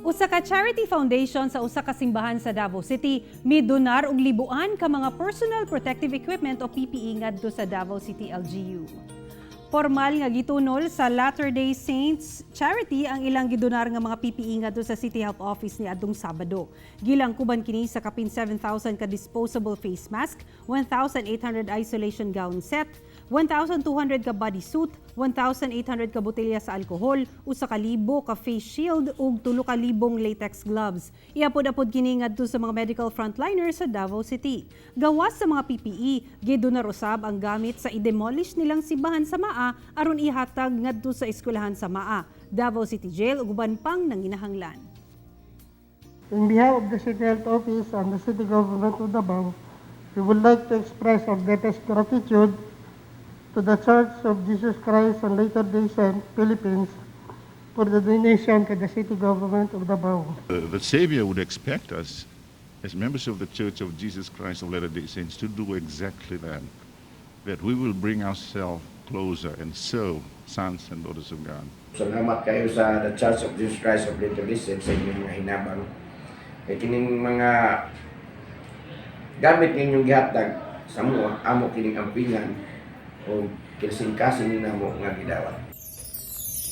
Usa ka charity foundation sa usa ka simbahan sa Davao City midonar og libuan ka mga personal protective equipment o PPE ngadto sa Davao City LGU. Formal nga gitunol sa Latter-day Saints Charity ang ilang gidonar nga mga PPE ngadto sa City Health Office ni adtong Sabado. Gilangkuban kini sa kapin 7,000 ka disposable face mask, 1,800 isolation gown set, 1,200 ka bodysuit, 1,800 ka botelya sa alkohol, 1,000 ka face shield ug 3,000 latex gloves. Iapod-apod kini ngadto sa mga medical frontliners sa Davao City. Gawas sa mga PPE, gidonar usab ang gamit sa i-demolish nilang simbahan sa Maa aron ihatag ngadto sa eskwelahan sa Maa, Davao City Jail ug uban pang nanginahanglan. In behalf of the City Health Office and the City Government of Davao, we would like to express our deepest gratitude to the Church of Jesus Christ and Latter-day Saints Philippines for the donation to the City Government of Davao. The Savior would expect us, as members of the Church of Jesus Christ of Latter-day Saints, to do exactly that we will bring ourselves closer and serve sons and daughters of God. Salamat kayo sa the Church of Jesus Christ of Latter-day Saints sa inyong mga hinabang. Kaya kining mga gamit ninyong gihatag sa amo kining ampingan o kinasing-kasing namo nga gidawat.